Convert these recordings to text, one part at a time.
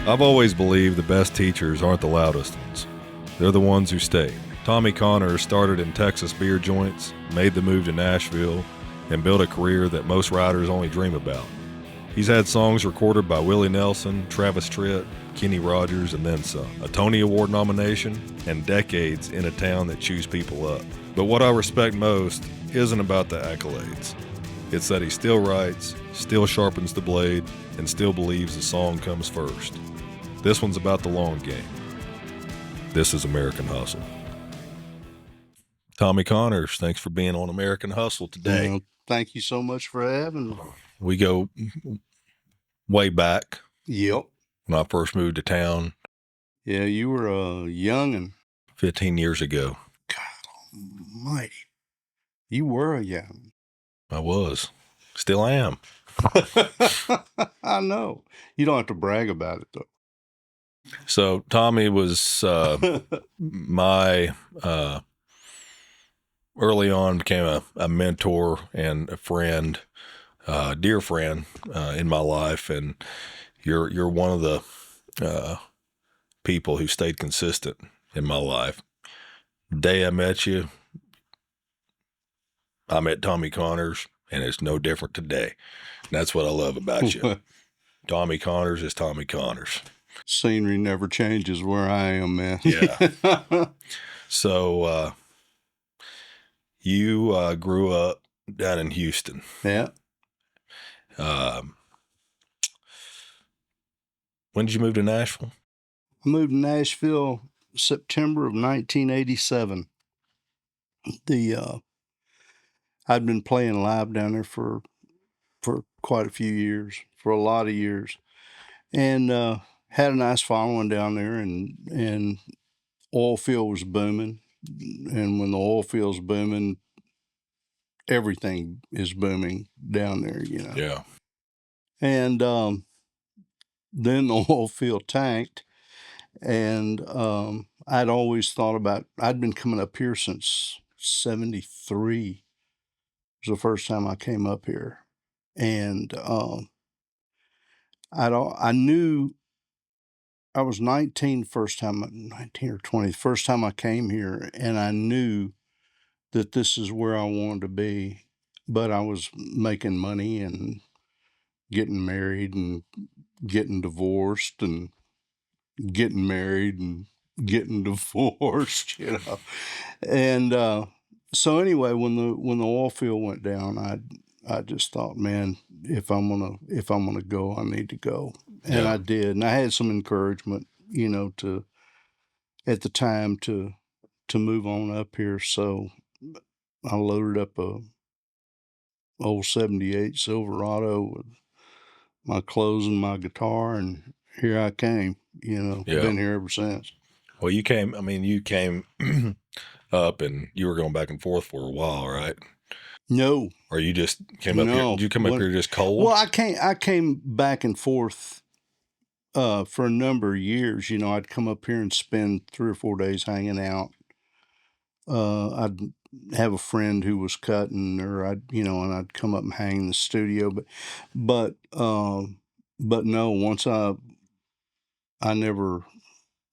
I've always believed the best teachers aren't the loudest ones. They're the ones who stay. Tommy Connors started in Texas beer joints, made the move to Nashville, and built a career that most writers only dream about. He's had songs recorded by Willie Nelson, Travis Tritt, Kenny Rogers, and then some. A Tony Award nomination, and decades in a town that chews people up. But what I respect most isn't about the accolades. It's that he still writes, still sharpens the blade, and still believes the song comes first. This one's about the long game. This is American Hustle. Tommy Connors, thanks for being on American Hustle today. Thank you so much for having me. We go way back. Yep. When I first moved to town. Yeah, you were a young'un. 15 years ago. God almighty. You were a young'un. I was. Still am. I know. You don't have to brag about it, though. So Tommy was my early on became a mentor and a friend, dear friend in my life, and you're one of the people who stayed consistent in my life. The day I met you, I met Tommy Connors, and it's no different today. And that's what I love about you. Tommy Connors is Tommy Connors. Scenery never changes where I am, man. Yeah. So you grew up down in Houston. Yeah. When did you move to Nashville? I moved to Nashville September of 1987. I'd been playing live down there for quite a few years, for a lot of years, and had a nice following down there, and oil field was booming. And when the oil field's booming, everything is booming down there, you know. Yeah. And then the oil field tanked, and I'd always thought about, I'd been coming up here since 73. It was the first time I came up here. And I knew I was 19 or 20, first time I came here, and I knew that this is where I wanted to be, but I was making money and getting married and getting divorced and getting married and getting divorced, you know. And so anyway, when the oil field went down, I just thought, man, if I'm gonna go, I need to go. And Yeah. I did. And I had some encouragement, you know, at the time to move on up here. So I loaded up a old 78 Silverado with my clothes and my guitar, and here I came, you know. Yeah. Been here ever since. Well, you came up and you were going back and forth for a while, right? No. Or you just came up here? Did you come up here just cold? Well, I came back and forth for a number of years. You know, I'd come up here and spend 3 or 4 days hanging out. I'd have a friend who was cutting, or and I'd come up and hang in the studio. But no, once I never.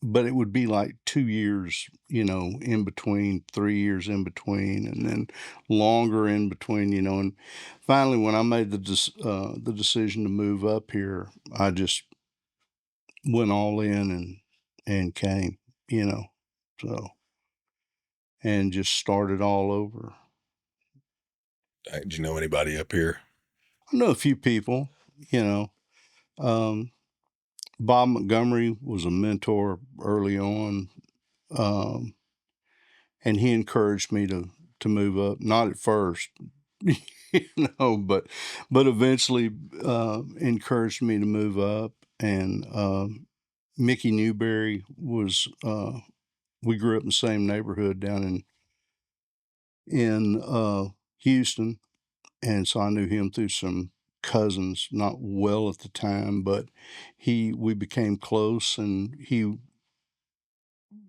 But it would be like 2 years, you know, in between, 3 years in between, and then longer in between, you know. And finally, when I made the decision to move up here, I just went all in and came, you know, so, and just started all over. Did you know anybody up here? I know a few people, you know. Bob Montgomery was a mentor early on. And he encouraged me to move up. Not at first, you know, but eventually encouraged me to move up. And Mickey Newbury was. We grew up in the same neighborhood down in Houston, and so I knew him through some cousins, not well at the time, but we became close, and he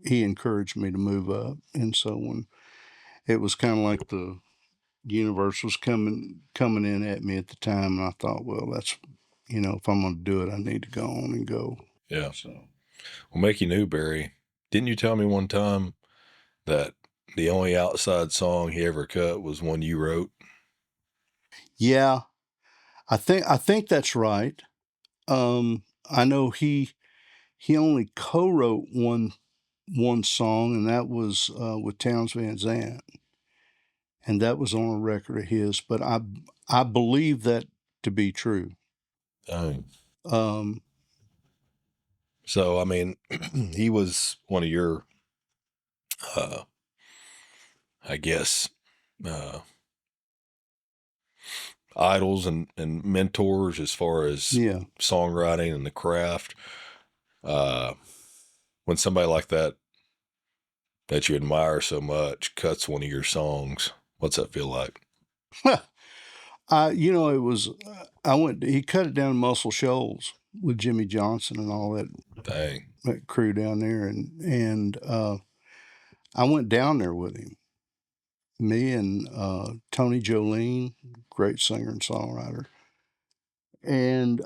encouraged me to move up. And so when it was kind of like the universe was coming in at me at the time, and I thought, well, that's, you know, if I'm going to do it, I need to go on and go. Yeah. So Well, Mickey Newbury, didn't you tell me one time that the only outside song he ever cut was one you wrote? yeah, I think that's right. I know he only co-wrote one song, and that was with Townes Van Zandt, and that was on a record of his. But I believe that to be true. Oh. Um, So, I mean, he was one of your, uh, I guess, uh, idols and mentors as far as yeah. songwriting and the craft. Uh, when somebody like that you admire so much cuts one of your songs, what's that feel like? It was. He cut it down to Muscle Shoals with Jimmy Johnson and all Dang. that crew down there, and I went down there with him. Me and Tony Jolene, great singer and songwriter, and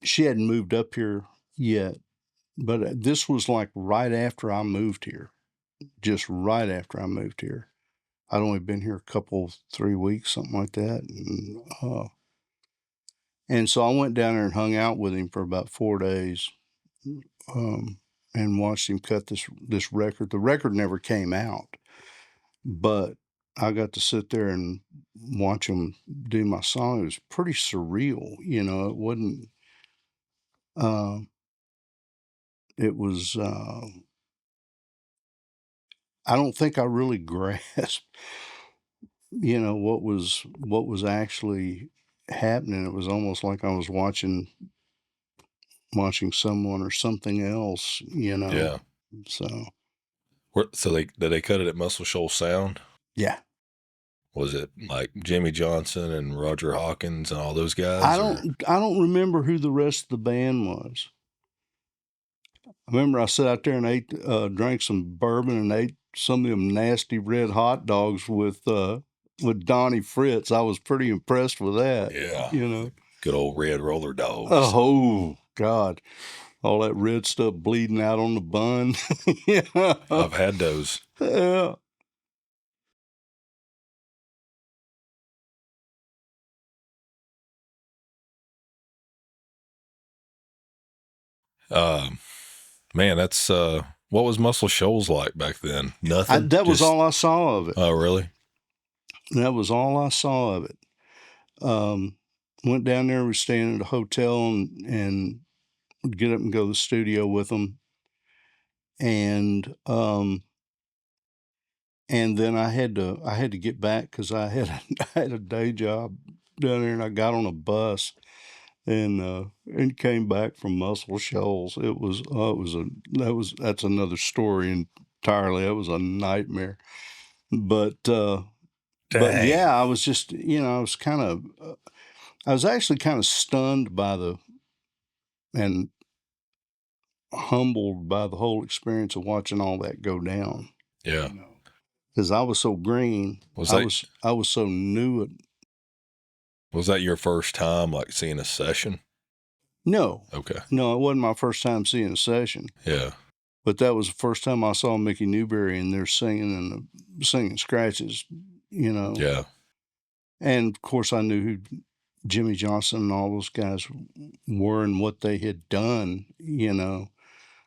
she hadn't moved up here yet, but this was like right after I moved here, just right after I moved here. I'd only been here a couple, 3 weeks, something like that, and so I went down there and hung out with him for about 4 days, um, and watched him cut this record. The record never came out, but I got to sit there and watch him do my song. It was pretty surreal, It wasn't. Uh, it was. I don't think I really grasped, what was actually happening. It was almost like I was watching someone or something else. Yeah. So So did they cut it at Muscle Shoals Sound? yeah, Was it like Jimmy Johnson and Roger Hawkins and all those I guys, or? don't remember who the rest of the band was. I remember I sat out there and drank some bourbon and ate some of them nasty red hot dogs with Donnie Fritz. I was pretty impressed with that. Yeah. Good old red roller dogs. Oh God, all that red stuff bleeding out on the bun. Yeah. I've had those. Yeah. Um, Man, that's what was Muscle Shoals like back then? Nothing. That was all I saw of it. Oh, really? That was all I saw of it. Went down there. We staying at a hotel and would get up and go to the studio with them. And then I had to get back because I had a day job down there, and I got on a bus and came back from Muscle Shoals. That's another story entirely. That was a nightmare. But Dang. yeah, I was just I was actually kind of stunned and humbled by the whole experience of watching all that go down. Yeah. Because I was so green. Was I was so new. Was that your first time like seeing a session? No. Okay. No, it wasn't my first time seeing a session. Yeah. But that was the first time I saw Mickey Newbury and they're singing singing scratches. Yeah. And of course I knew who Jimmy Johnson and all those guys were and what they had done.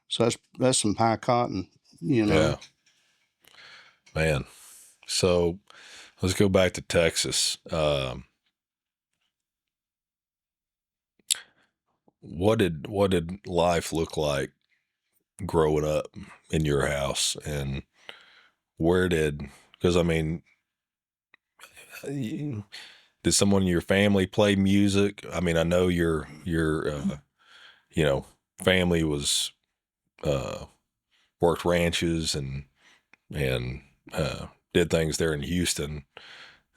So that's some high cotton. Yeah. Man. So let's go back to Texas. What did life look like growing up in your house, and because I mean, did someone in your family play music? I mean, I know your family was worked ranches and did things there in Houston.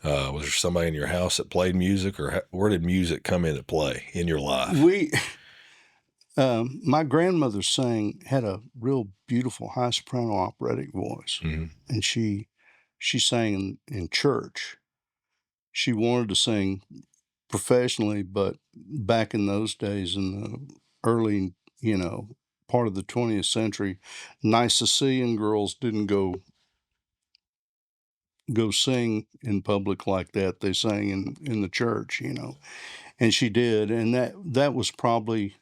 Was there somebody in your house that played music, or where did music come into play in your life? My grandmother had a real beautiful high soprano operatic voice, and she sang in church. She wanted to sing professionally, but back in those days in early, part of the 20th century, Nicene girls didn't go sing in public like that. They sang in the church, and she did. And that was probably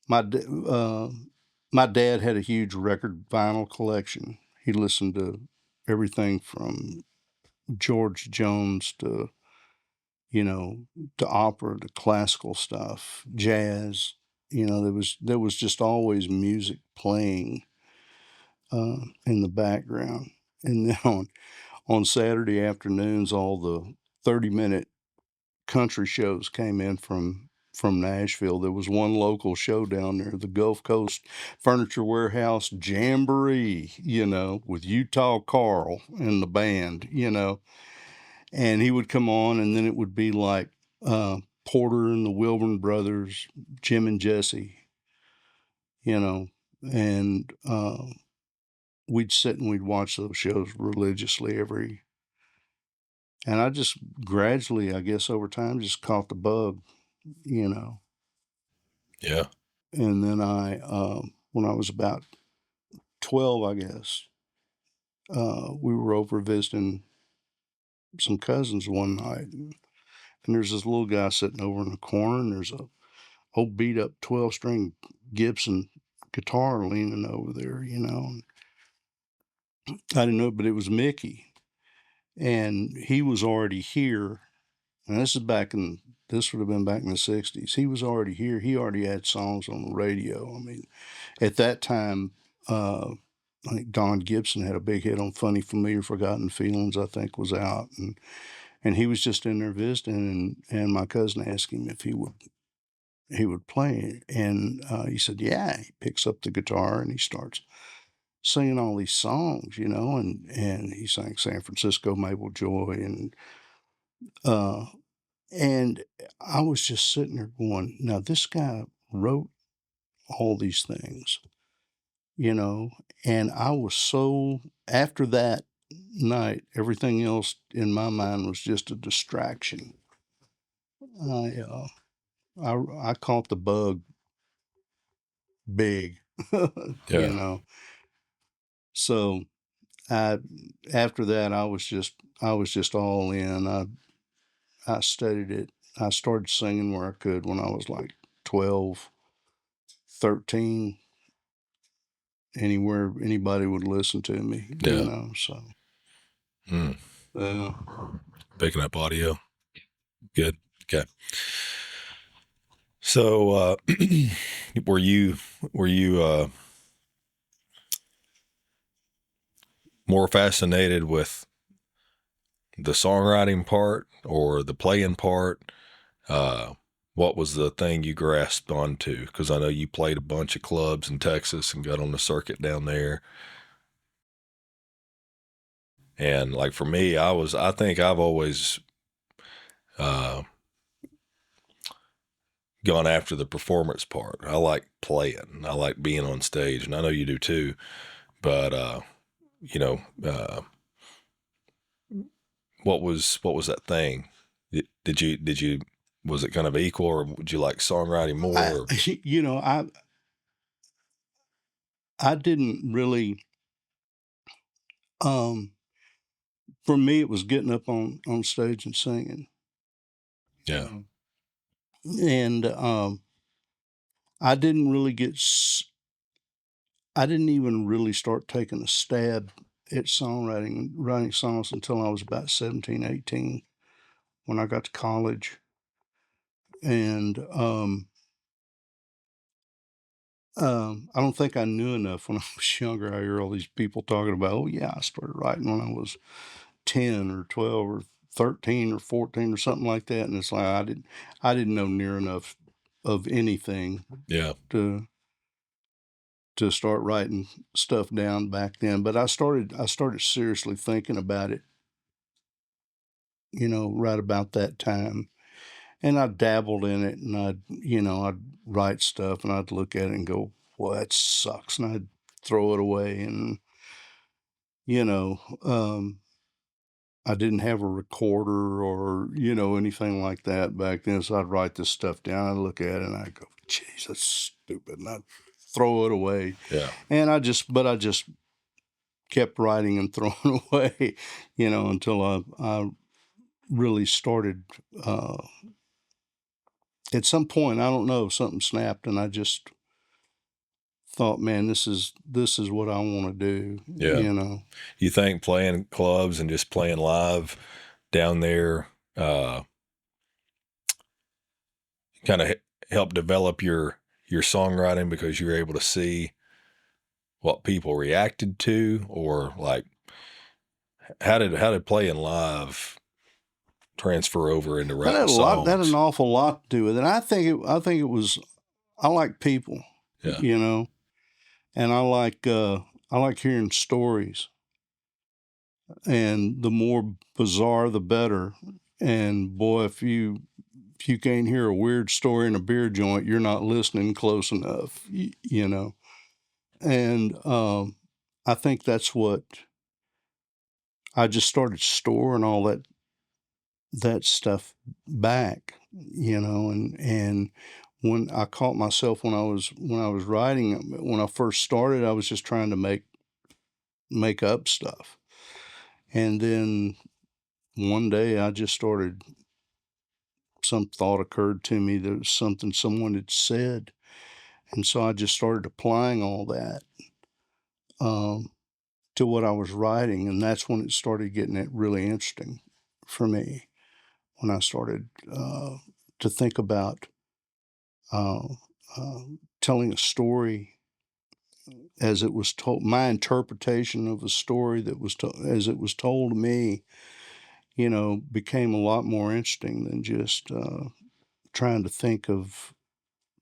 my dad had a huge record vinyl collection. He listened to everything from George Jones to, to opera, to classical stuff, jazz. There was just always music playing in the background. And then on Saturday afternoons, all the 30-minute country shows came in from Nashville. There was one local show down there, the Gulf Coast Furniture Warehouse Jamboree, with Utah Carl and the band, and he would come on, and then it would be like Porter and the Wilburn Brothers, Jim and Jesse, and we'd sit and we'd watch those shows religiously and I just gradually, I guess over time, just caught the bug, Yeah. And then when I was about 12, I guess, we were over visiting some cousins one night, and there's this little guy sitting over in the corner, and there's a old beat up 12-string Gibson guitar leaning over there, And I didn't know, but it was Mickey, and he was already here. And this would have been back in the 60s. He was already here. He already had songs on the radio. I mean, at that time, I think Don Gibson had a big hit on Funny Familiar Forgotten Feelings, I think, was out. And he was just in there visiting, and my cousin asked him if he would play. And he said, yeah. He picks up the guitar and he starts singing all these songs, and he sang San Francisco Maple Joy, and I was just sitting there going, now this guy wrote all these things, and I was so, after that night, everything else in my mind was just a distraction. I, I caught the bug big, Yeah. So after that, I was just all in. I studied it. I started singing where I could when I was like 12, 13, anywhere anybody would listen to me, Yeah. so. Mm. Uh, Picking up audio. Good. Okay. So, were you more fascinated with the songwriting part or the playing part? What was the thing you grasped onto? Because I know you played a bunch of clubs in Texas and got on the circuit down there. And like for me, I think I've always uh, gone after the performance part. I like playing. I like being on stage, and I know you do too. But you know, what was that thing? Did you was it kind of equal, or would you like songwriting more? I didn't really, for me, it was getting up on stage and singing. Yeah. And I didn't really I didn't even really start taking a stab at songwriting and writing songs until I was about 17, 18, when I got to college. And I don't think I knew enough when I was younger. I hear all these people talking about, oh yeah, I started writing when I was 10 or 12 or 13 or 14 or something like that. And it's like, I didn't know near enough of anything Yeah. to start writing stuff down back then. But I started seriously thinking about it, right about that time. And I dabbled in it, and I'd write stuff and I'd look at it and go, well, that sucks. And I'd throw it away. And, you know, um, I didn't have a recorder or, anything like that back then. So I'd write this stuff down. I'd look at it and I'd go, geez, that's stupid. And I'd throw it away. Yeah. And I just kept writing and throwing away, until I really started, at some point, I don't know, something snapped and I just thought, man, this is what I want to do. Yeah. You think playing clubs and just playing live down there kind of help develop your songwriting because you're able to see what people reacted to, or like how did playing live transfer over into writing songs? That had an awful lot to do with it. I think it was, I like people, Yeah. And I like hearing stories, and the more bizarre, the better. And boy, if you can't hear a weird story in a beer joint, you're not listening close enough, And I think that's what I just started storing all that stuff back, and when I caught myself when I was writing, when I first started, I was just trying to make up stuff. And then one day I just started, some thought occurred to me that was something someone had said. And so I just started applying all that to what I was writing. And that's when it started getting it really interesting for me, when I started to think about uh, telling a story as it was told, my interpretation of a story that was as it was told to me, became a lot more interesting than just trying to think of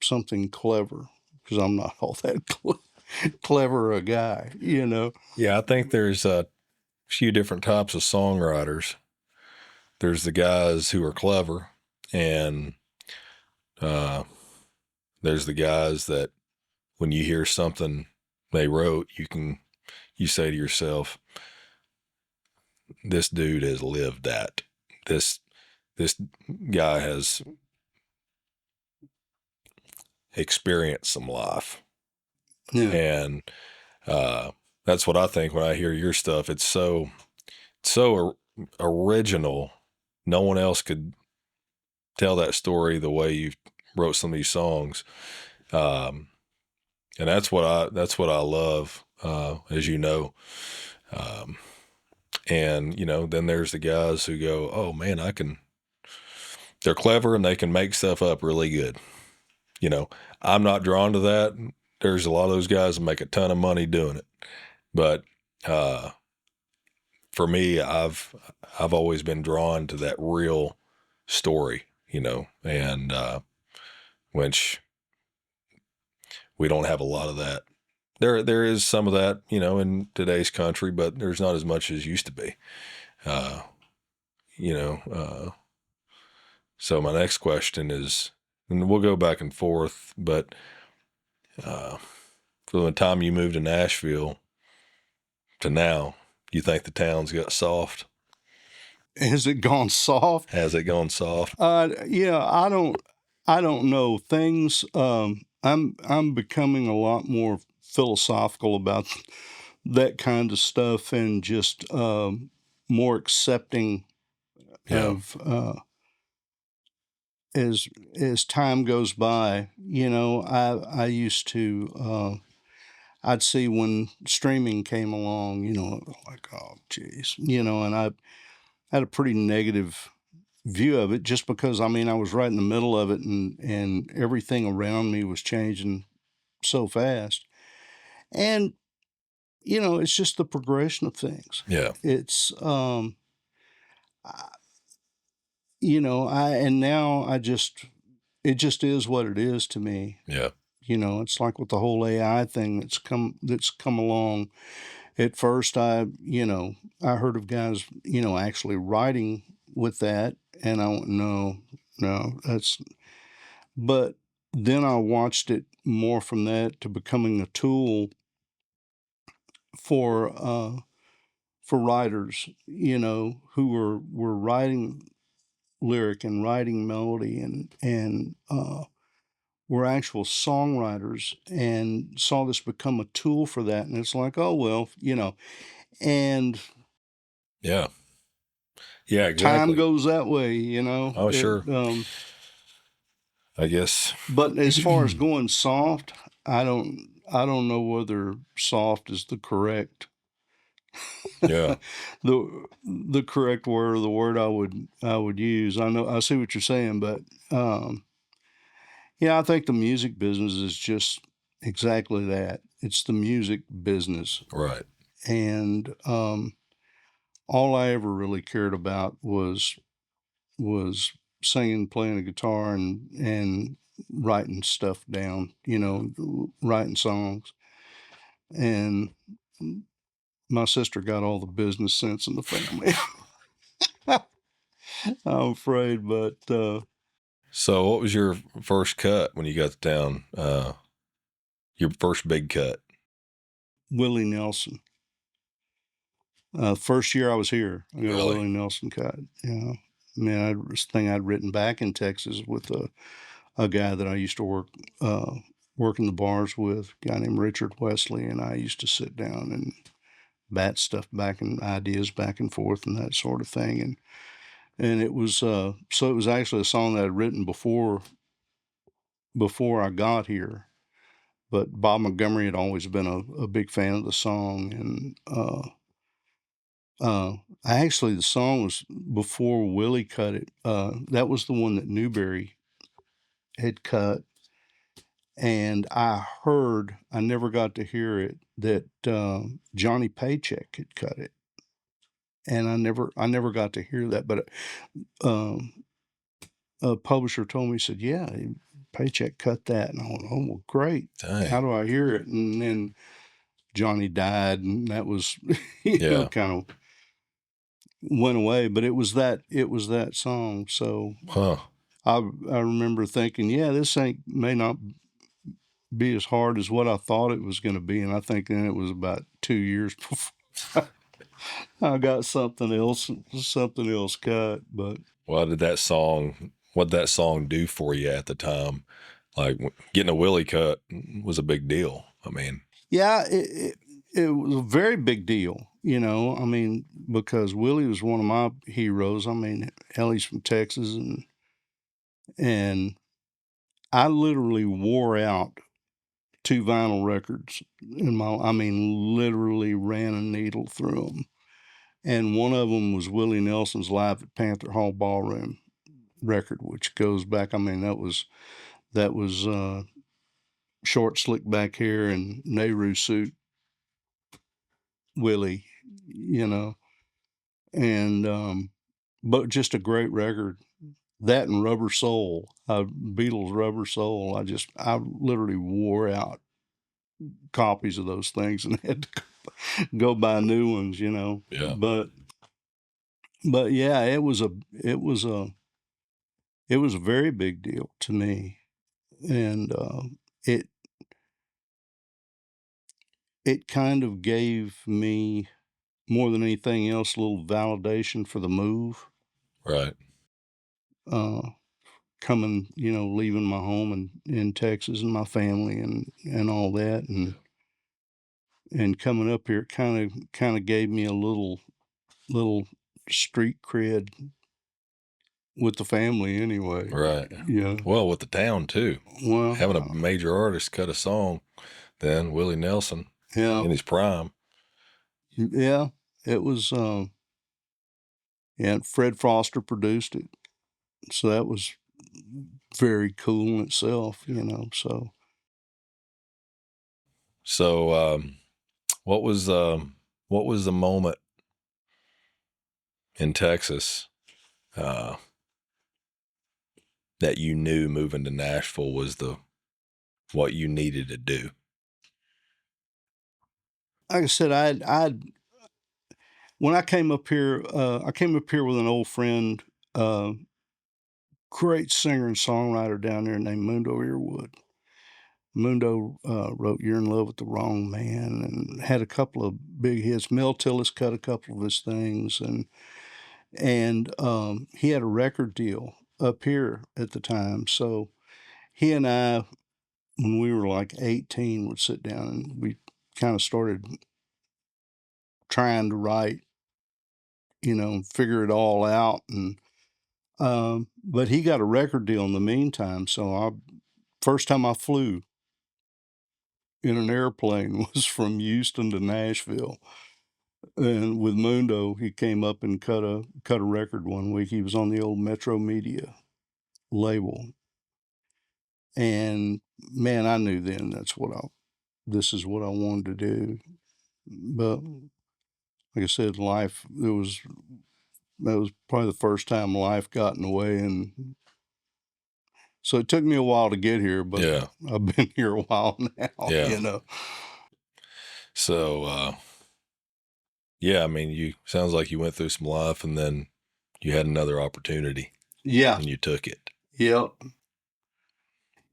something clever, because I'm not all that clever a guy, Yeah, I think there's a few different types of songwriters. There's the guys who are clever, and there's the guys that when you hear something they wrote, you say to yourself, this dude has lived that. This guy has experienced some life. Yeah. And that's what I think when I hear your stuff. It's so original. No one else could tell that story the way you wrote some of these songs. And that's what I love, as you know. And then there's the guys who go, oh man, they're clever and they can make stuff up really good. I'm not drawn to that. There's a lot of those guys that make a ton of money doing it. But for me, I've always been drawn to that real story, and which we don't have a lot of that. There is some of that, in today's country, but there's not as much as used to be. Uh, you know, so my next question is, and we'll go back and forth, but from the time you moved to Nashville to now, you think the town's got soft? Has it gone soft? Has it gone soft? Yeah, I don't know. Things, I'm becoming a lot more philosophical about that kind of stuff, and just more accepting Yeah. of as time goes by. I used to, I'd see when streaming came along, like, oh geez, and I had a pretty negative view of it, just because I was right in the middle of it, and everything around me was changing so fast. And it's just the progression of things. Yeah. It's I- and now it just is what it is to me. Yeah. It's like with the whole AI thing that's come along. At first, I heard of guys, actually writing with that, and I went, no, that's. But then I watched it more from that to becoming a tool for writers, who were writing lyric and writing melody and were actual songwriters, and saw this become a tool for that. And it's like, oh, well, and Yeah. Yeah, time exactly. goes that way, Oh, sure. I guess. But as far as going soft, I don't know whether soft is the correct Yeah. the correct word, or the word I would use. I see what you're saying, but yeah, I think the music business is just exactly that. It's the music business, Right. and all I ever really cared about was singing, playing the guitar, and writing stuff down. Writing songs. And my sister got all the business sense in the family. I'm afraid, but So, what was your first cut when you got down? Your first big cut? Willie Nelson. First year I was here, I got a Really? Willie Nelson cut. Yeah, this thing I'd written back in Texas with a guy that I used to work in the bars with, a guy named Richard Wesley, and I used to sit down and bat stuff back and ideas back and forth and that sort of thing. And it was so it was actually a song that I'd written before I got here. But Bob Montgomery had always been a big fan of the song, and actually the song was before Willie cut it. That was the one that Newbury had cut, and I never got to hear it, that Johnny Paycheck had cut it, and I never got to hear that. But a publisher told me, he said, "Yeah, Paycheck cut that," and I went, "Oh, well, great. Dang. How do I hear it?" And then Johnny died, and that was, kind of went away. But it was that song. So I remember thinking, yeah, this may not be as hard as what I thought it was going to be, and I think then it was about 2 years before I got something else cut. But what did that song do for you at the time? Like, getting a Willie cut was a big deal. I mean, yeah, it was a very big deal, I mean, because Willie was one of my heroes. I mean, hell, he's from Texas, and I literally wore out 2 vinyl records literally ran a needle through them. And one of them was Willie Nelson's Live at Panther Hall Ballroom record, which goes back, that was short, slick back hair and Nehru suit Willie, and but just a great record. That and Rubber Soul, Beatles Rubber Soul. I literally wore out copies of those things and had to go buy new ones, Yeah. But yeah, it was a very big deal to me, and it kind of gave me, more than anything else, a little validation for the move. Right. Coming, leaving my home in Texas and my family and all that, and coming up here, kind of gave me a little street cred with the family anyway. Right. Yeah. Well, with the town too. Well, Having a major artist cut a song, then Willie Nelson yeah, in his prime. yeah, it was. And Fred Foster produced it, so that was very cool in itself, So So, what was the moment in Texas that you knew moving to Nashville was what you needed to do? like I said, I when I came up here, with an old friend, great singer and songwriter down there named Mundo Earwood. Mundo wrote "You're in Love with the Wrong Man" and had a couple of big hits. Mel Tillis cut a couple of his things, and he had a record deal up here at the time. So he and I, when we were like 18, would sit down and we kind of started trying to write, figure it all out. And but he got a record deal in the meantime. So first time I flew in an airplane was from Houston to Nashville. And with Mundo, he came up and cut a record one week. He was on the old Metro Media label. And man, I knew then this is what I wanted to do. But like I said, that was probably the first time life got in the way. And so it took me a while to get here, but Yeah. I've been here a while now, Yeah. So, yeah, I mean, sounds like you went through some life and then you had another opportunity. Yeah. And you took it. Yep.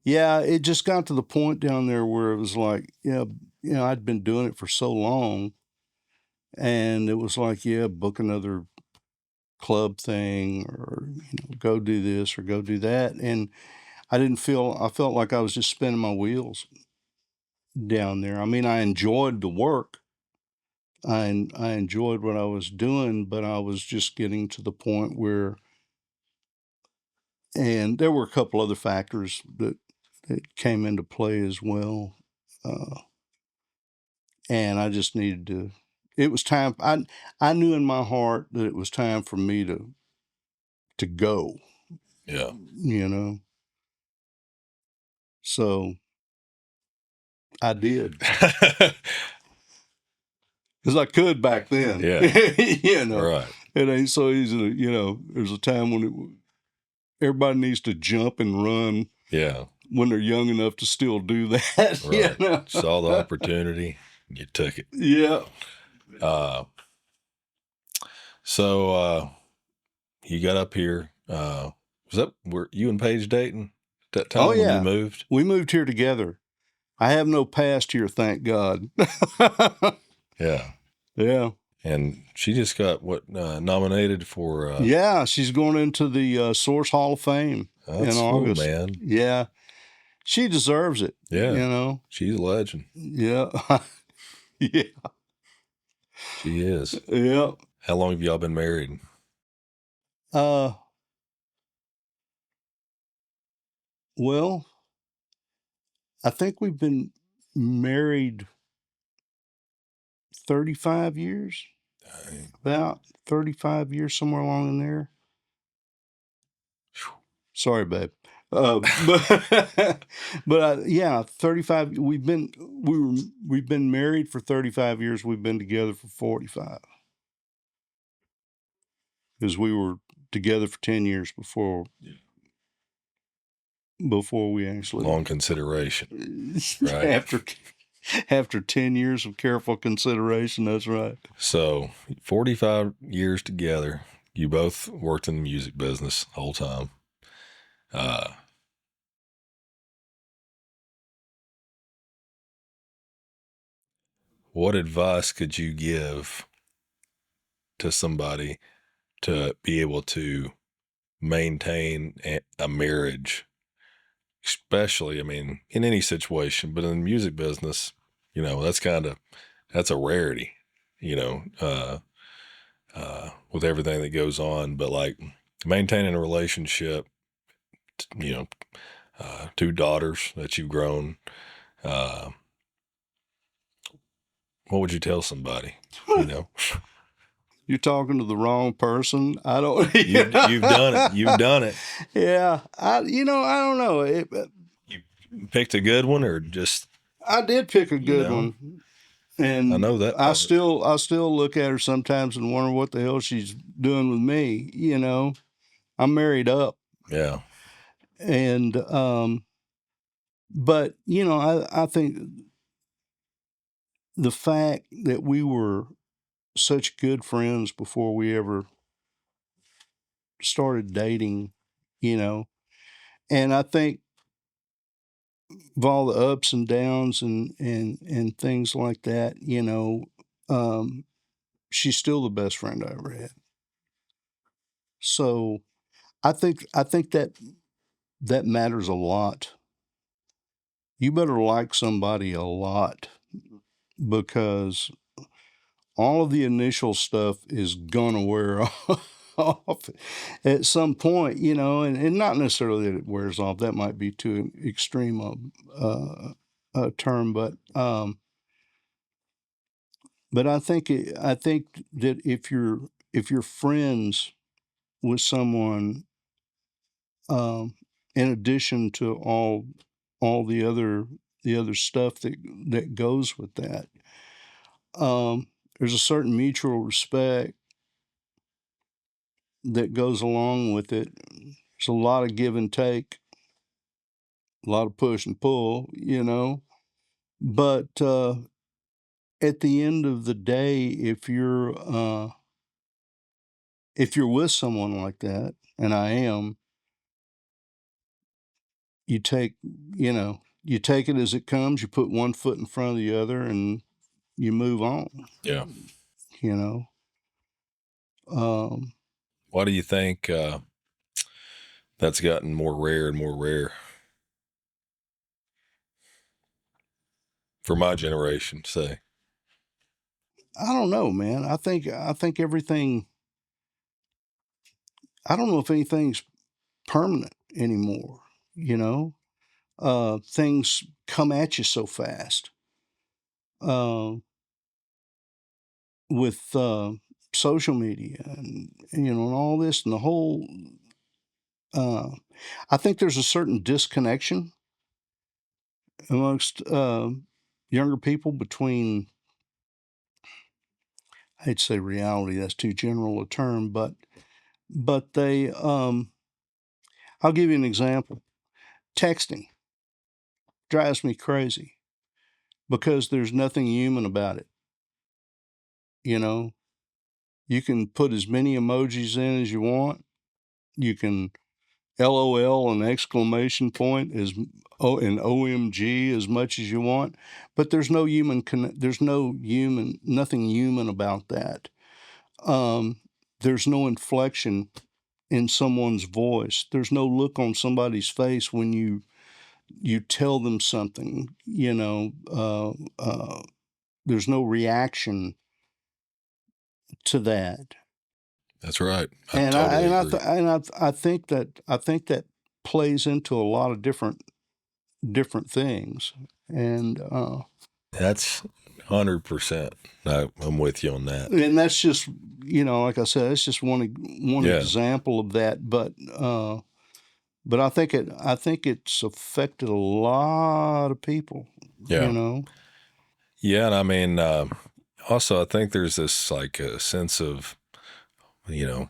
Yeah, it just got to the point down there where it was like, I'd been doing it for so long, and it was like, book another club thing, or go do this or go do that, and I felt like I was just spinning my wheels down there. I mean, I enjoyed the work, I enjoyed what I was doing, but I was just getting to the point where, and there were a couple other factors that came into play as well. And I just needed to. It was time. I knew in my heart that it was time for me to go. Yeah. So I did, because I could back then. Yeah. Right. It ain't so easy to. There's a time when everybody needs to jump and run. Yeah. When they're young enough to still do that. Right. Saw the opportunity, you took it. Yeah. So you got up here. Were you and Paige dating at that time when you moved? We moved here together. I have no past here, thank God. Yeah. Yeah. And she just got nominated for. Yeah, she's going into the Source Hall of Fame in August. Cool, man. Yeah. She deserves it. Yeah. She's a legend. Yeah. Yeah. She is. Yeah. How long have y'all been married? Well, I think we've been married 35 years. About 35 years, somewhere along in there. Sorry, babe. But 35. We've been married for 35 years. We've been together for 45. Because we were together for 10 years before we actually. Long consideration. Right. After 10 years of careful consideration, that's right. So 45 years together. You both worked in the music business the whole time. What advice could you give to somebody to be able to maintain a marriage, especially, I mean, in any situation, but in the music business, that's a rarity, with everything that goes on, but like maintaining a relationship, two daughters that you've grown, what would you tell somebody, You're talking to the wrong person. I don't. You've done it. You've done it. Yeah. I don't know. You picked a good one, or just? I did pick a good one, and I know that. I still look at her sometimes and wonder what the hell she's doing with me. I'm married up. Yeah. And but I think the fact that we were such good friends before we ever started dating, and I think, all the ups and downs and things like that, she's still the best friend I ever had. So I think that matters a lot. You better like somebody a lot, because all of the initial stuff is gonna wear off at some point, and not necessarily that it wears off. That might be too extreme a term, but I think that if you're friends with someone, in addition to all the other stuff that goes with that, there's a certain mutual respect that goes along with it. There's a lot of give and take, a lot of push and pull, but at the end of the day, if you're with someone like that, and I am, you take it as it comes. You put one foot in front of the other, and you move on. Yeah. Why do you think that's gotten more rare and more rare for my generation, say? I don't know, man. I think everything. I don't know if anything's permanent anymore. Things come at you so fast. With social media and all this and the whole. I think there's a certain disconnection amongst younger people between. I hate to say reality. That's too general a term, but they. I'll give you an example. Texting drives me crazy because there's nothing human about it. You can put as many emojis in as you want. You can LOL and exclamation point and OMG as much as you want, but there's no nothing human about that. There's no inflection in someone's voice. There's no look on somebody's face when you tell them something. There's no reaction to that. That's right. I think that plays into a lot of different things, and that's 100%. I'm with you on that. And that's just, like I said, it's just one example of that. But I think it's affected a lot of people. Yeah. Yeah, and I mean, also I think there's this like a sense of,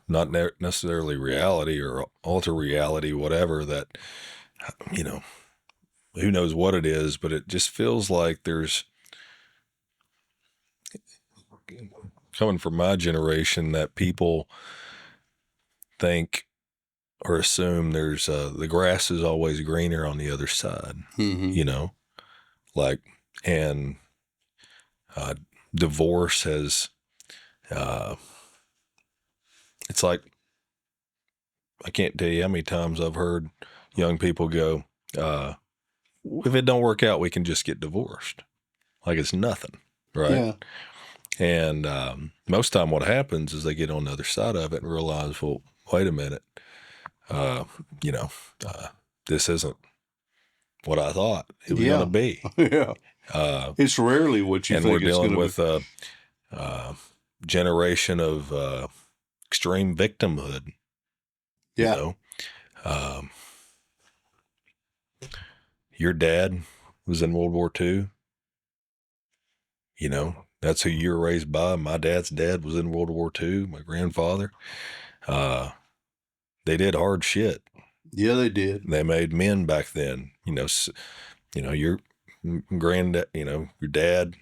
not necessarily reality or alter reality, whatever, that, who knows what it is, but it just feels like there's, coming from my generation, that people think or assume there's the grass is always greener on the other side, like, and divorce has, it's like, I can't tell you how many times I've heard young people go, if it don't work out, we can just get divorced. Like it's nothing, right? Yeah. And most time what happens is they get on the other side of it and realize, well, wait a minute, this isn't what I thought it was going to be. Yeah. It's rarely what you think it's going to be. And we're dealing with a generation of extreme victimhood. Yeah. Your dad was in World War II. That's who you were raised by. My dad's dad was in World War II. My grandfather. They did hard shit. Yeah, they did. They made men back then. Your granddad, your dad,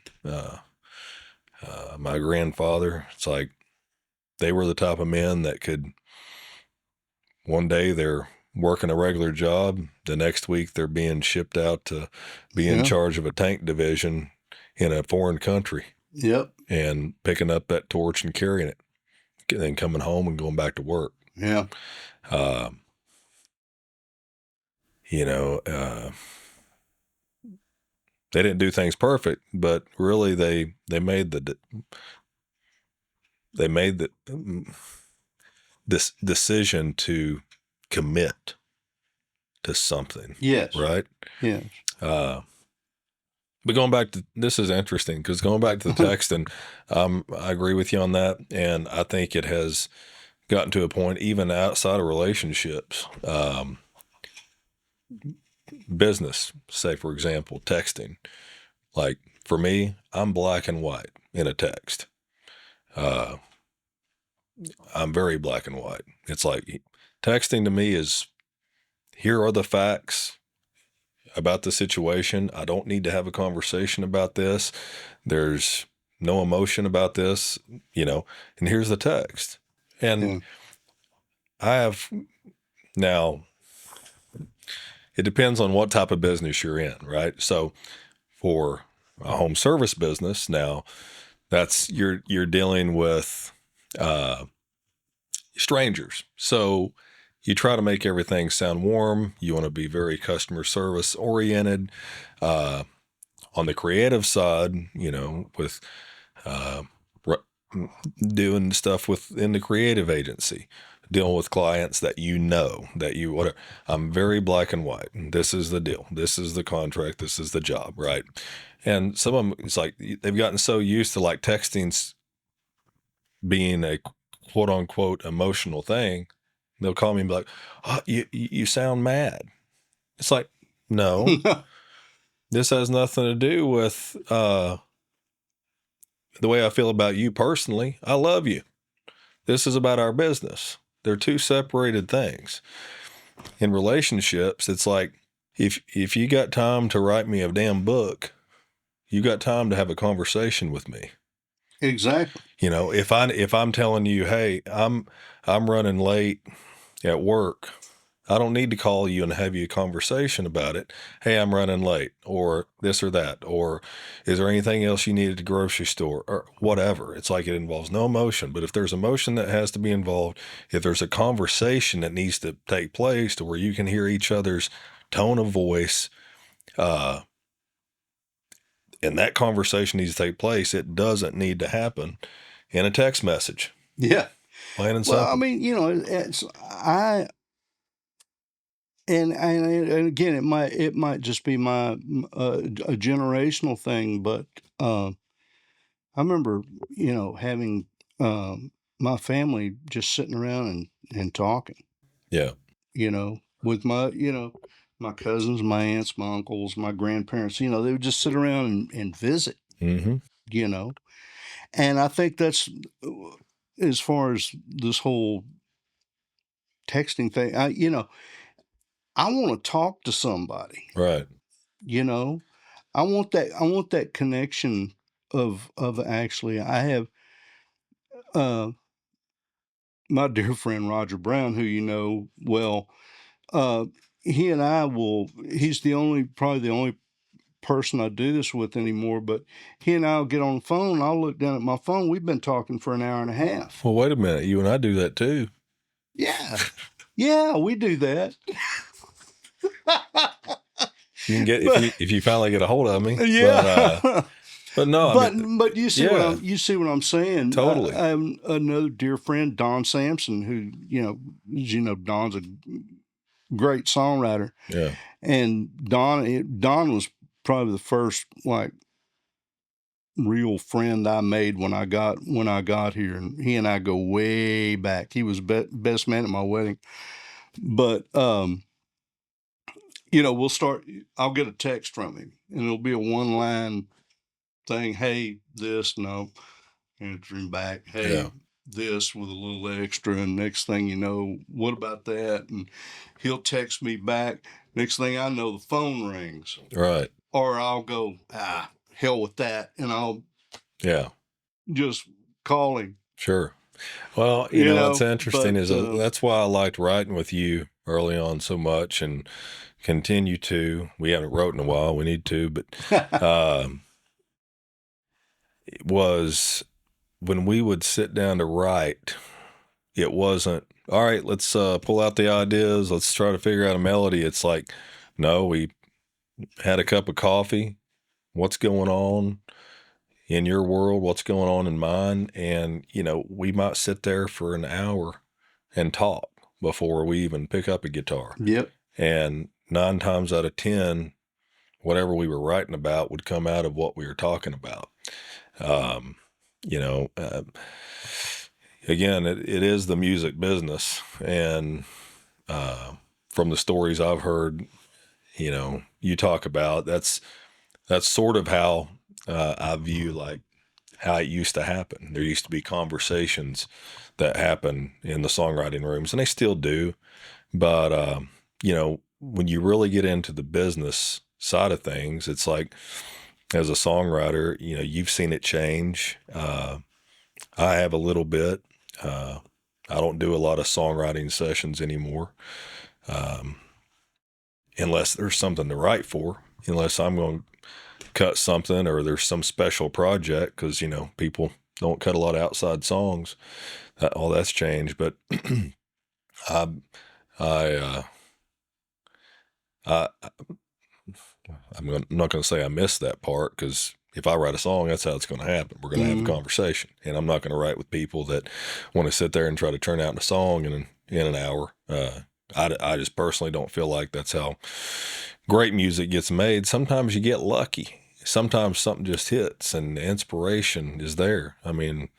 my grandfather. It's like they were the type of men that could, one day they're working a regular job. The next week they're being shipped out to be in charge of a tank division in a foreign country. Yep. And picking up that torch and carrying it, and then coming home and going back to work. Yeah. You know, they didn't do things perfect, but really they made this decision to commit to something. Yes. Right. Yes. But going back to, this is interesting because going back to the text, and I agree with you on that. And I think it has gotten to a point, even outside of relationships, business, say, for example, texting. Like for me, I'm black and white in a text. I'm very black and white. It's like texting to me is, here are the facts about the situation. I don't need to have a conversation about this. There's no emotion about this, and here's the text. And I have, now, it depends on what type of business you're in, right? So for a home service business, now that's, you're dealing with strangers. So you try to make everything sound warm. You want to be very customer service oriented. On the creative side, with doing stuff within the creative agency, dealing with clients that whatever. I'm very black and white. This is the deal. This is the contract. This is the job, right? And some of them, it's like they've gotten so used to like texting being a quote unquote emotional thing. They'll call me and be like, "Oh, you sound mad." It's like, no, this has nothing to do with the way I feel about you personally. I love you. This is about our business. They're two separated things. In relationships, it's like, if you got time to write me a damn book, you got time to have a conversation with me. Exactly. If I'm telling you, hey, I'm running late at work, I don't need to call you and have you a conversation about it. Hey, I'm running late, or this or that, or is there anything else you need at the grocery store, or whatever. It's like it involves no emotion. But if there's emotion that has to be involved, if there's a conversation that needs to take place to where you can hear each other's tone of voice, and that conversation needs to take place, it doesn't need to happen in a text message. Yeah. Plain and simple. Well, I mean, and again, it might just be my a generational thing, but I remember having my family just sitting around and talking. Yeah. With my cousins, my aunts, my uncles, my grandparents. They would just sit around and visit. Mm-hmm. And I think that's, as far as this whole texting thing, I want to talk to somebody. Right. I want that connection of actually, I have my dear friend Roger Brown, who well, he and I he's probably the only person I do this with anymore, but he and I'll get on the phone and I'll look down at my phone. We've been talking for an hour and a half. Well, wait a minute. You and I do that too. Yeah. Yeah, we do that. You can get, if you finally get a hold of me. Yeah. But no, but you see what I'm saying. Totally. I have another dear friend, Don Sampson, who, Don's a great songwriter. Yeah. And Don was probably the first real friend I made when I got here, and he and I go way back. He was best man at my wedding. But I'll get a text from him, and it'll be a one-line thing. Hey, this, no, answering back. Hey, this, with a little extra, and next thing you know, what about that? And he'll text me back. Next thing I know, the phone rings. Right. Or I'll go, hell with that, and I'll just call him. Sure. Well, what's interesting is that's why I liked writing with you early on so much and continue to. We haven't wrote in a while. We need to, but it was when we would sit down to write, it wasn't, all right, let's pull out the ideas. Let's try to figure out a melody. It's like, no, we had a cup of coffee. What's going on in your world? What's going on in mine? And, we might sit there for an hour and talk before we even pick up a guitar. Yep. And 9 times out of 10, whatever we were writing about would come out of what we were talking about. You know, again, it is the music business. And from the stories I've heard, you talk about, that's sort of how I view like how it used to happen. There used to be conversations that happen in the songwriting rooms, and they still do. But, when you really get into the business side of things, it's like, as a songwriter, you've seen it change. I have a little bit. I don't do a lot of songwriting sessions anymore, unless there's something to write for, unless I'm going to cut something or there's some special project, because, people don't cut a lot of outside songs. All that's changed. But I, I, I, I'm not going to say I missed that part, because if I write a song, that's how it's going to happen. We're going to have a conversation, and I'm not going to write with people that want to sit there and try to turn out a song in an hour. I just personally don't feel like that's how great music gets made. Sometimes you get lucky. Sometimes something just hits and the inspiration is there. I mean,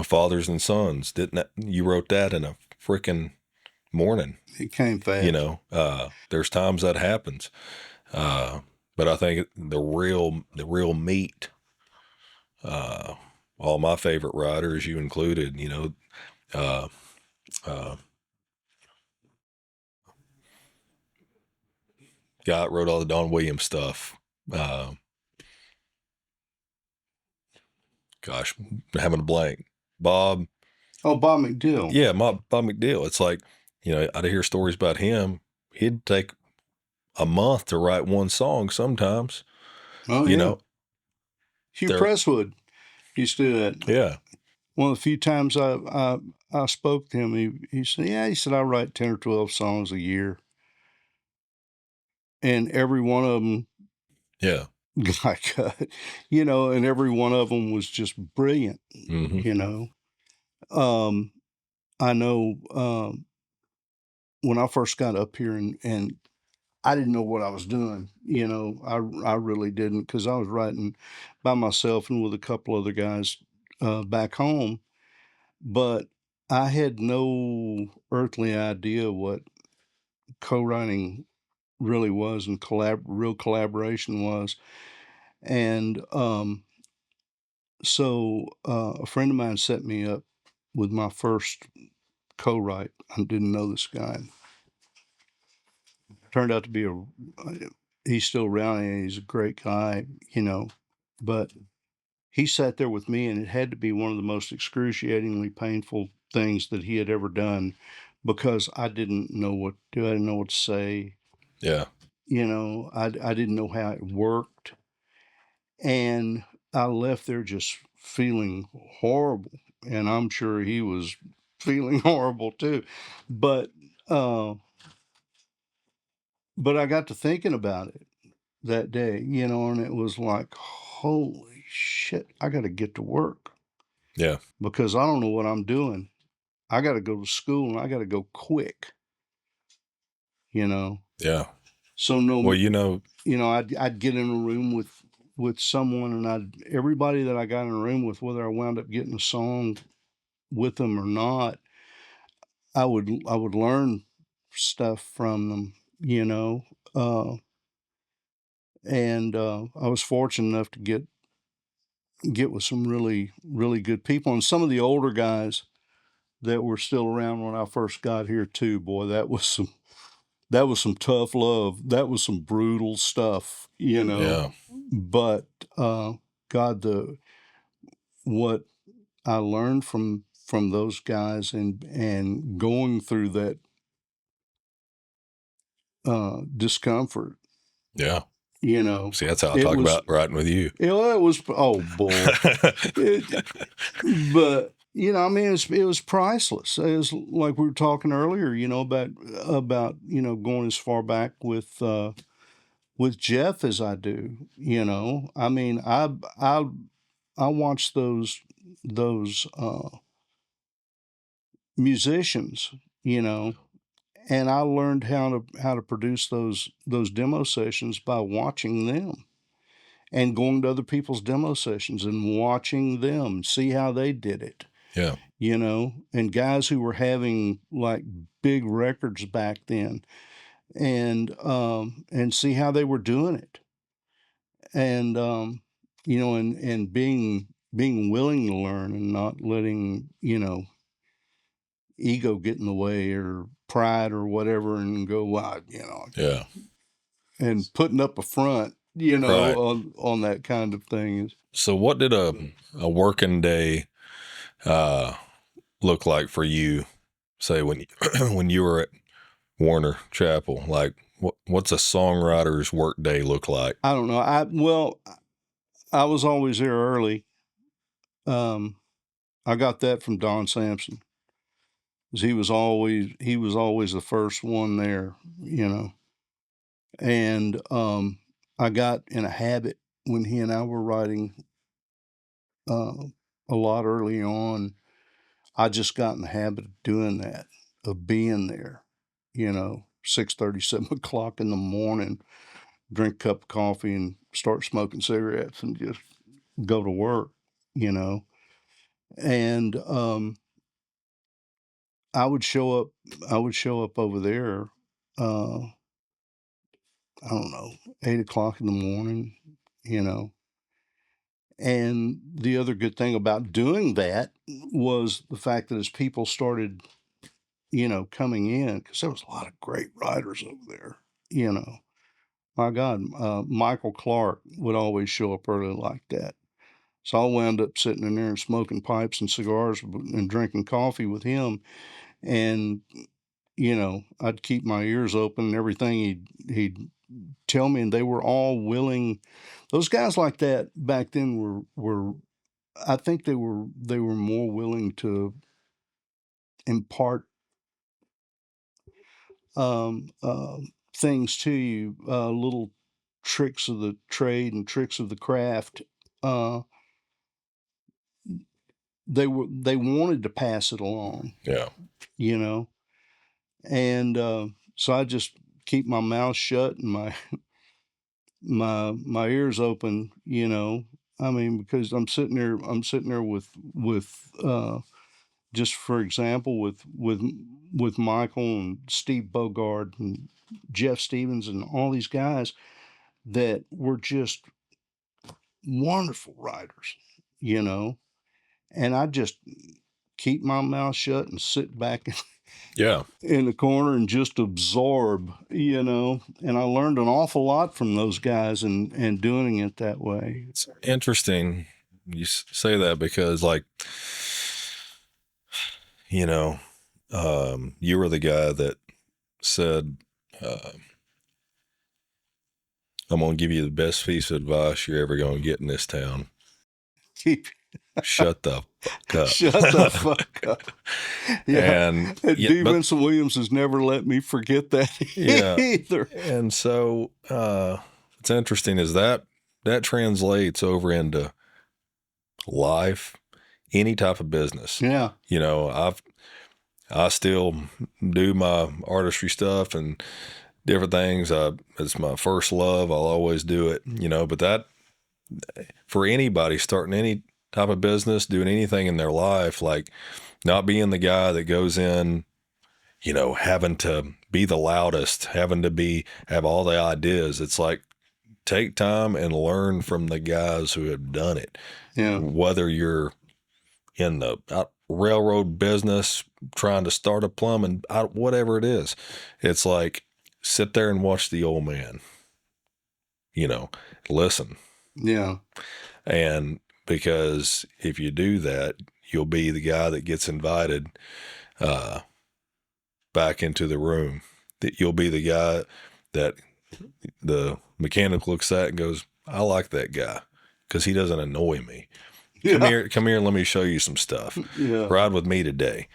Fathers and Sons, you wrote that in a freaking morning. It came fast. There's times that happens. But I think the real meat, all my favorite writers, you included, uh, guy that wrote all the Don Williams stuff. Gosh, having a blank. Bob. Oh, Bob McDill. Yeah, Bob McDill. It's like, I'd hear stories about him. He'd take a month to write one song sometimes. Oh, yeah. Hugh Presswood used to do that. Yeah. One of the few times I spoke to him, he said, I write 10 or 12 songs a year. And every one of them got cut, and every one of them was just brilliant, I know when I first got up here and I didn't know what I was doing, I really didn't, because I was writing by myself and with a couple other guys back home. But I had no earthly idea what co-writing really was and real collaboration was. And so a friend of mine set me up with my first co-write. I didn't know this guy. Turned out to be he's still around and he's a great guy, but he sat there with me, and it had to be one of the most excruciatingly painful things that he had ever done, because I didn't know what to do. I didn't know what to say. Yeah. I didn't know how it worked. And I left there just feeling horrible. And I'm sure he was feeling horrible too. But I got to thinking about it that day, and it was like, holy shit, I got to get to work. Yeah. Because I don't know what I'm doing. I got to go to school, and I got to go quick. Yeah. So I'd get in a room with someone, and everybody that I got in a room with, whether I wound up getting a song with them or not, I would learn stuff from them, and I was fortunate enough to get with some really, really good people, and some of the older guys that were still around when I first got here too. Boy, that was some tough love. That was some brutal stuff, Yeah. But God, what I learned from those guys and going through discomfort. Yeah. You know, See, that's how I talk about writing with you. It was, oh boy. But, you know, I mean, it was priceless. It was like we were talking earlier, you know, about, you know, going as far back with Jeff as I do, you know. I mean, I watched those musicians, you know, and I learned how to produce those demo sessions by watching them and going to other people's demo sessions and watching them see how they did it. Yeah. You know, and guys who were having like big records back then, and see how they were doing it, and you know, and being willing to learn and not letting, you know, ego get in the way or pride or whatever, and go, well, you know, Yeah. and putting up a front, you know, Right. on that kind of thing. So what did a working day look like for you, say when when you were at Warner Chappell? Like what's a songwriter's work day look like? I don't know. I was always there early. I got that from Don Sampson. He was always the first one there, you know. And I got in a habit when he and I were writing a lot early on. I just got in the habit of doing that, of being there, you know, 6:30, 7 o'clock in the morning, drink a cup of coffee and start smoking cigarettes and just go to work, you know. And I would show up over there, I don't know, 8 o'clock in the morning, you know. And the other good thing about doing that was the fact that as people started, you know, coming in, because there was a lot of great writers over there, you know. My God, Michael Clark would always show up early like that. So I wound up sitting in there and smoking pipes and cigars and drinking coffee with him. And, you know, I'd keep my ears open and everything he'd tell me, and they were all willing. Those guys like that back then were I think they were more willing to impart things to you, little tricks of the trade and tricks of the craft. Uh, they wanted to pass it along. Yeah. You know, and so I just keep my mouth shut and my ears open. You know, I mean, because I'm sitting there with just for example with Michael and Steve Bogard and Jeff Stevens and all these guys that were just wonderful writers, you know, and I just keep my mouth shut and sit back Yeah. in the corner and just absorb, you know. And I learned an awful lot from those guys and doing it that way. It's interesting you say that because, like, you know, you were the guy that said, I'm going to give you the best piece of advice you're ever going to get in this town. Keep Shut the fuck up. Shut the fuck up. Yeah. And D. Vincent Williams has never let me forget that either. And so it's interesting is that translates over into life, any type of business. Yeah. You know, I still do my artistry stuff and different things. It's my first love. I'll always do it, you know, but that for anybody starting any type of business, doing anything in their life, like not being the guy that goes in, you know, having to be the loudest, having to have all the ideas. It's like, take time and learn from the guys who have done it. Yeah. Whether you're in the railroad business, trying to start a plumbing, whatever it is, it's like, sit there and watch the old man, you know, listen. Yeah. And because if you do that, you'll be the guy that gets invited back into the room. That you'll be the guy that the mechanic looks at and goes, I like that guy because he doesn't annoy me. Come here and let me show you some stuff. Yeah. Ride with me today.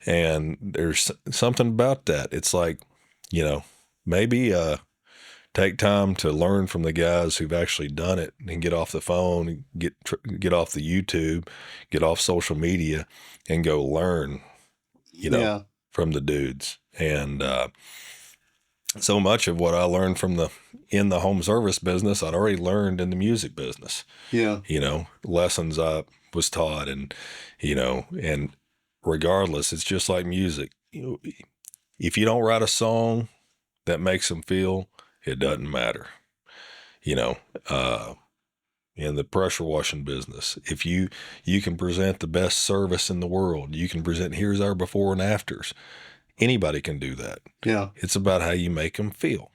And there's something about that. It's like, maybe take time to learn from the guys who've actually done it and get off the phone, get off the YouTube, get off social media and go learn, from the dudes. And so much of what I learned in the home service business, I'd already learned in the music business. Yeah. Lessons I was taught and regardless, it's just like music. If you don't write a song that makes them feel, it doesn't matter. In the pressure washing business, if you can present the best service in the world, you can present, here's our before and afters. Anybody can do that. Yeah. It's about how you make them feel.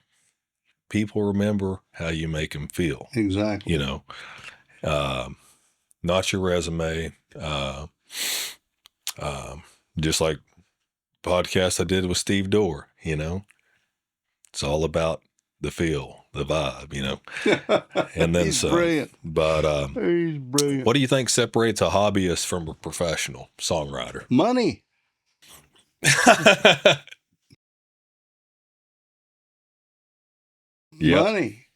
People remember how you make them feel. Exactly. Not your resume. Just like podcast I did with Steve Dorr, it's all about the feel, the vibe, and then He's some. brilliant. But He's brilliant. What do you think separates a hobbyist from a professional songwriter? Money. Yep. Money.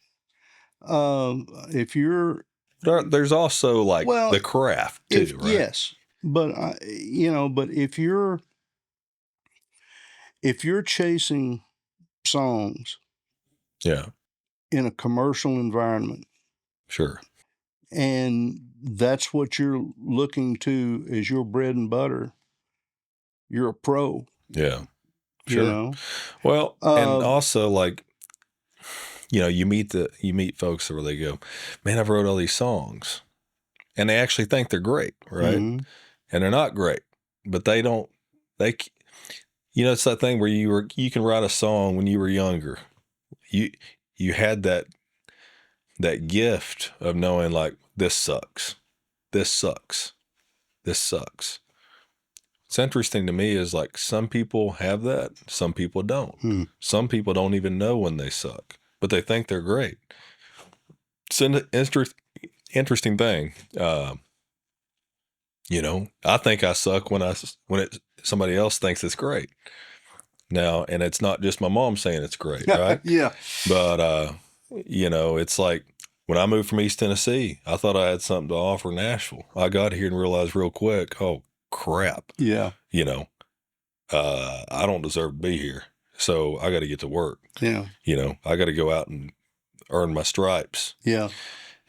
If you're, there's also like the craft too, right? Yes, but but if you're chasing songs, yeah, in a commercial environment, sure, and that's what you're looking to as your bread and butter, you're a pro. Yeah, sure. You know? Well, and also like, you meet folks where they go, man, I've wrote all these songs, and they actually think they're great, right? Mm-hmm. And they're not great, but it's that thing where you can write a song when you were younger. You had that gift of knowing like, this sucks. This sucks. This sucks. What's interesting to me is like some people have that, some people don't. Some people don't even know when they suck, but they think they're great. It's an interesting thing. I think I suck when somebody else thinks it's great. Now, and it's not just my mom saying it's great, right? Yeah. But it's like when I moved from East Tennessee, I thought I had something to offer Nashville. I got here and realized real quick, oh crap. Yeah. I don't deserve to be here. So I got to get to work. Yeah. I got to go out and earn my stripes. Yeah.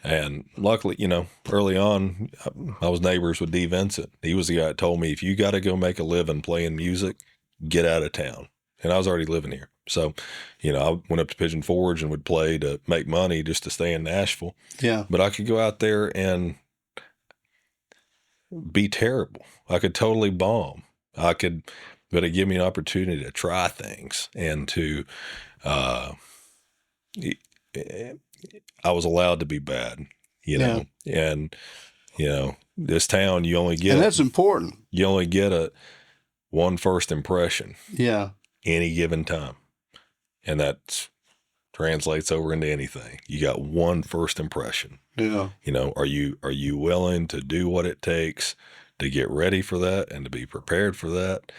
And luckily, early on, I was neighbors with D. Vincent. He was the guy that told me, if you got to go make a living playing music, get out of town. And I was already living here. So, I went up to Pigeon Forge and would play to make money just to stay in Nashville. Yeah. But I could go out there and be terrible. I could totally bomb. But it gave me an opportunity to try things and to, I was allowed to be bad, and, this town, you only get, and that's important. You only get one first impression. Yeah. Any given time. And that translates over into anything. You got one first impression. Yeah. Are you willing to do what it takes to get ready for that and to be prepared for that?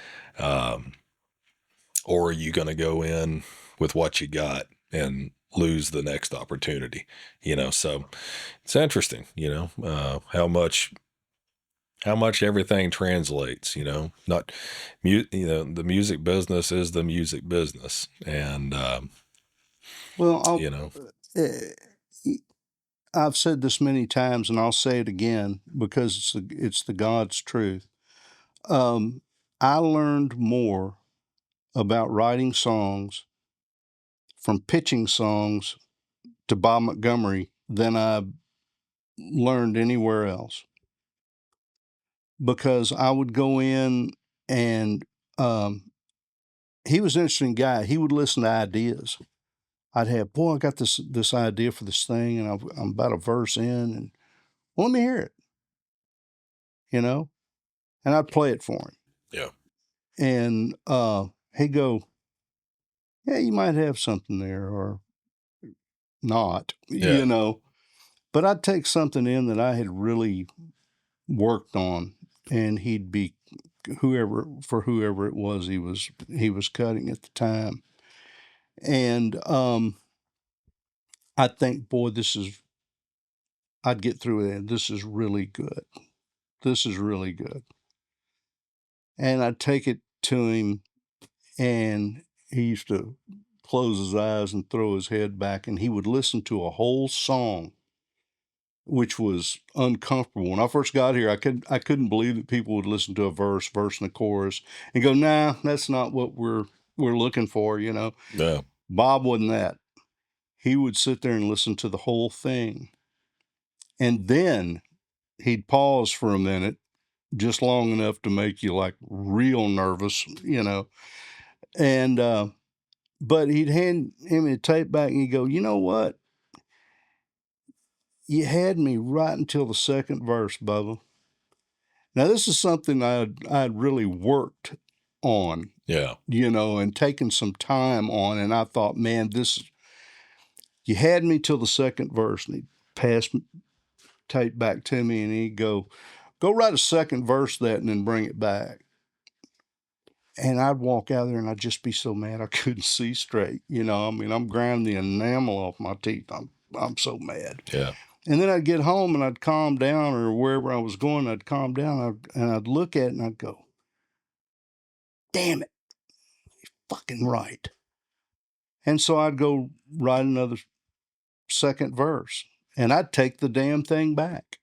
Or are you going to go in with what you got and lose the next opportunity? So it's interesting, how much everything translates, not the music business is the music business. And, I've said this many times and I'll say it again because it's the God's truth. I learned more about writing songs from pitching songs to Bob Montgomery than I learned anywhere else. Because I would go in and he was an interesting guy. He would listen to ideas. I'd have, I got this idea for this thing, and I'm about a verse in, and let me hear it, and I'd play it for him. Yeah. And he'd go, yeah, you might have something there or not, Yeah. you know. But I'd take something in that I had really worked on, and he'd be whoever it was he was cutting at the time. And I think, boy, I'd get through it. This is really good. This is really good. And I'd take it to him, and he used to close his eyes and throw his head back, and he would listen to a whole song, which was uncomfortable. When I first got here, I couldn't believe that people would listen to a verse and a chorus and go, "Nah, that's not what we're looking for," you know. Yeah. Bob wasn't that. He would sit there and listen to the whole thing. And then he'd pause for a minute, just long enough to make you like real nervous, you know. And but he'd hand him a tape back and he'd go, "You know what? You had me right until the second verse, Bubba." Now this is something I'd really worked on, Yeah. you know, and taken some time on. And I thought, man, you had me till the second verse. And he'd pass tape back to me and he'd go write a second verse of that and then bring it back. And I'd walk out there and I'd just be so mad I couldn't see straight. You know, I mean, I'm grinding the enamel off my teeth. I'm so mad. Yeah. And then I'd get home and I'd calm down, or wherever I was going, I'd calm down and I'd look at it and I'd go, damn it, he's fucking right. And so I'd go write another second verse and I'd take the damn thing back.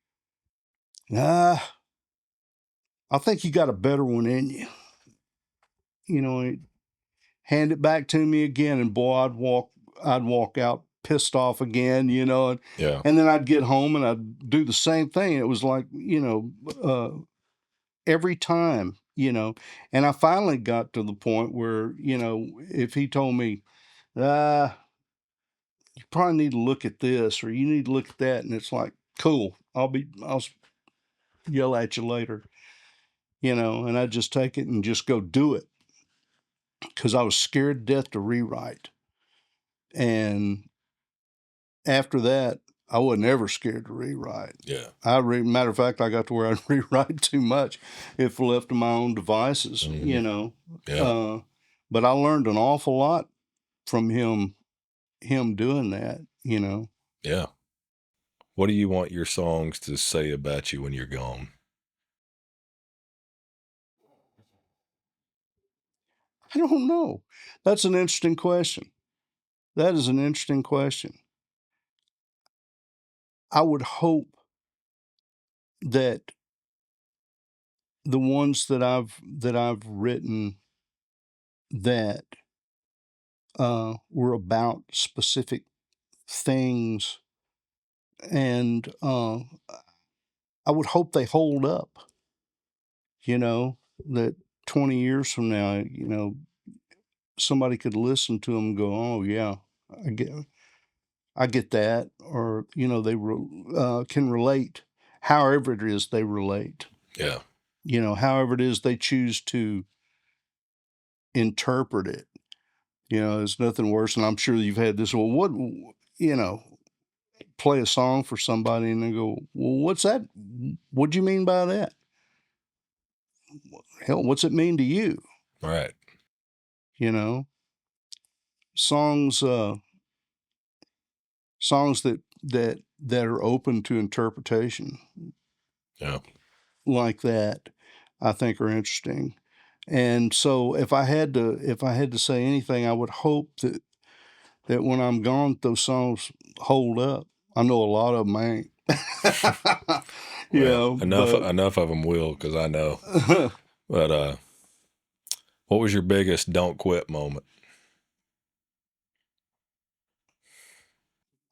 I think you got a better one in you. You know, he'd hand it back to me again, and boy, I'd walk out pissed off again, you know, Yeah. and then I'd get home and I'd do the same thing. It was like, you know, every time, you know, and I finally got to the point where, you know, if he told me, you probably need to look at this or you need to look at that, and it's like, cool, I'll yell at you later, you know, and I'd just take it and just go do it because I was scared to death to rewrite. And after that, I wasn't ever scared to rewrite. Yeah. Matter of fact, I got to where I'd rewrite too much if left to my own devices, Mhm. you know. Yeah. But I learned an awful lot from him doing that, you know. Yeah. What do you want your songs to say about you when you're gone? I don't know. That's an interesting question. That is an interesting question. I would hope that the ones that I've written that were about specific things, and I would hope they hold up. You know, that 20 years from now, you know, somebody could listen to them and go, "Oh yeah, I get that," or you know, they can relate. However it is they relate. Yeah. You know, however it is they choose to interpret it. You know, there's nothing worse, and I'm sure you've had this. Well, what, you know, play a song for somebody and they go, "Well, what's that? What do you mean by that? Hell, what's it mean to you?" Right. You know, songs, songs that are open to interpretation Yeah. like that, I think are interesting. And so, if I had to say anything, I would hope that when I'm gone, those songs hold up. I know a lot of them ain't. You Well, know, enough of them will, because I know. But what was your biggest don't quit moment?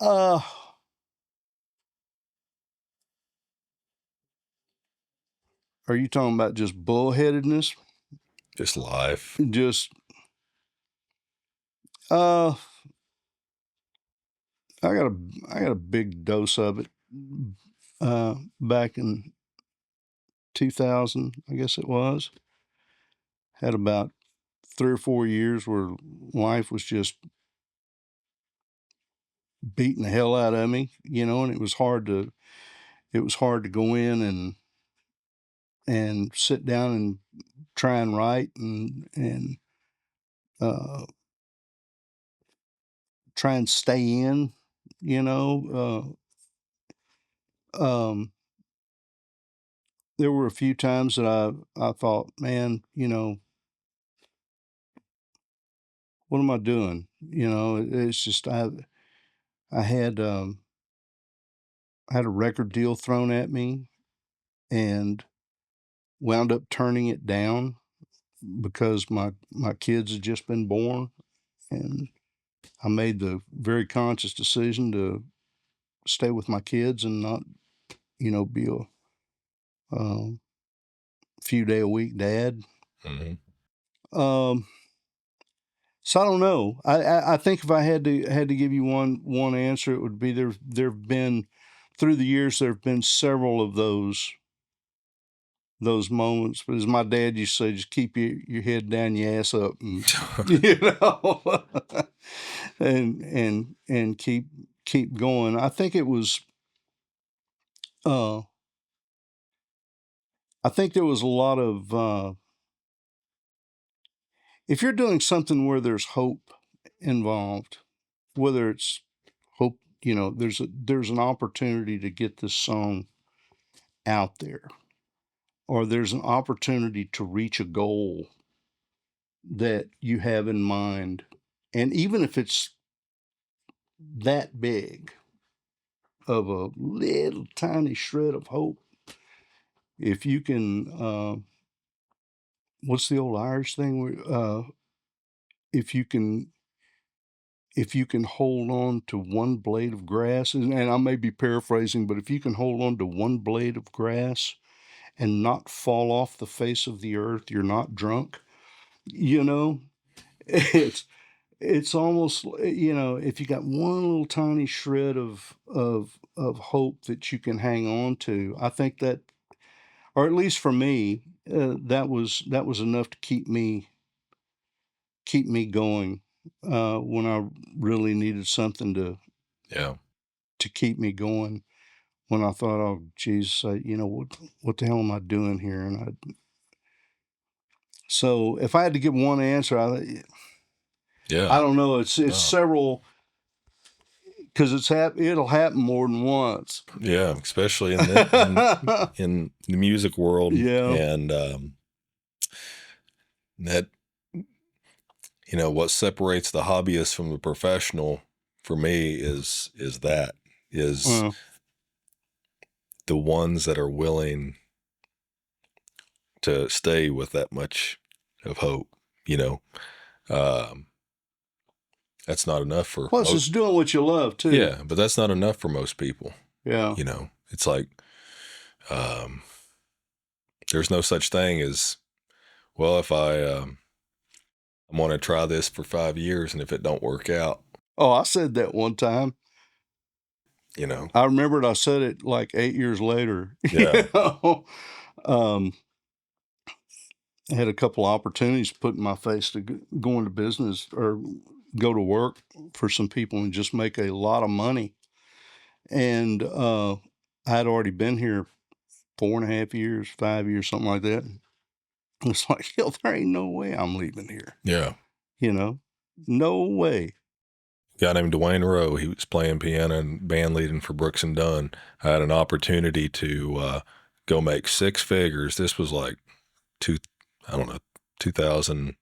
uh, are you talking about just bullheadedness? Just life. Just uh, I got a big dose of it back in 2000, I guess it was. Had about 3 or 4 years where life was just beating the hell out of me, and it was hard to go in and sit down and try and write and uh, try and stay in, you know. There were a few times that I thought, man, what am I doing? It's just I had a record deal thrown at me and wound up turning it down because my kids had just been born, and I made the very conscious decision to stay with my kids and not, be a few day a week dad. Um, so I don't know. I think if I had to give you one answer, it would be there've been through the years there have been several of those moments. But as my dad used to say, just keep your head down, your ass up, and and keep going. I think it was. I think there was a lot of. If you're doing something where there's hope involved, whether it's hope, there's an opportunity to get this song out there, or there's an opportunity to reach a goal that you have in mind, and even if it's that big of a little tiny shred of hope, if you can, what's the old Irish thing? If you can hold on to one blade of grass, and I may be paraphrasing, but if you can hold on to one blade of grass and not fall off the face of the earth, you're not drunk. It's almost, if you got one little tiny shred of hope that you can hang on to, I think that, or at least for me, that was enough to keep me going when I really needed something to keep me going. When I thought, oh, geez, what the hell am I doing here? So if I had to give one answer, I don't know. It's several, because it'll happen more than once. Yeah, especially in the music world. Yeah. And that, what separates the hobbyist from the professional for me is the ones that are willing to stay with that much of hope. That's not enough for plus it's doing what you love too. Yeah, but that's not enough for most people. Yeah. It's like there's no such thing as, well, if I'm going to try this for 5 years, and if it don't work out. Oh, I said that one time. I remembered I said it like 8 years later. Yeah. I had a couple of opportunities put in my face to go into business or go to work for some people and just make a lot of money. And I had already been here 4.5 years, 5 years, something like that. It's like, hell, there ain't no way I'm leaving here. Yeah. No way. A guy named Dwayne Rowe, he was playing piano and band leading for Brooks and Dunn. I had an opportunity to go make 6 figures. This was like 2013,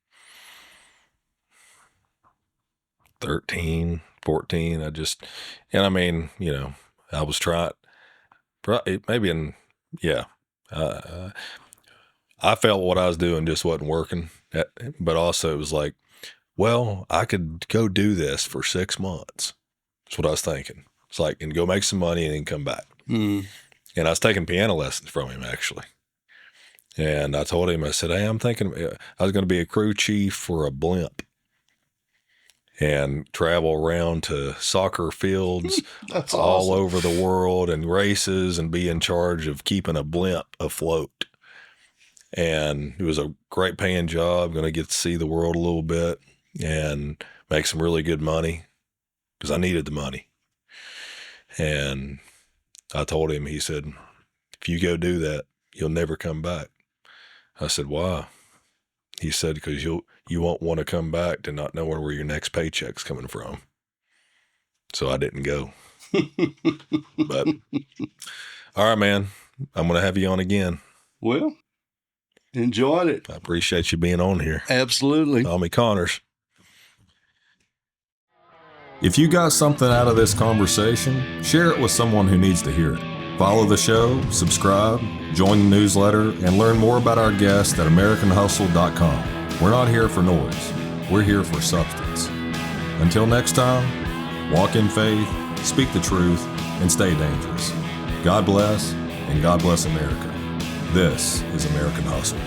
14. I was trying, maybe I felt what I was doing just wasn't working. But also it was like, well, I could go do this for 6 months. That's what I was thinking. It's like, and go make some money and then come back. Mm. And I was taking piano lessons from him, actually. And I told him, I said, hey, I'm thinking I was going to be a crew chief for a blimp and travel around to soccer fields all over the world and races and be in charge of keeping a blimp afloat. And it was a great paying job, going to get to see the world a little bit and make some really good money because I needed the money. And I told him, he said, if you go do that, you'll never come back. I said, why? He said, because you won't want to come back to not knowing where your next paycheck's coming from. So I didn't go. But all right, man, I'm going to have you on again. Well, enjoyed it. I appreciate you being on here. Absolutely. Tommy Connors. If you got something out of this conversation, share it with someone who needs to hear it. Follow the show, subscribe, join the newsletter, and learn more about our guests at AmericanHustle.com. We're not here for noise. We're here for substance. Until next time, walk in faith, speak the truth, and stay dangerous. God bless, and God bless America. This is American Hustle.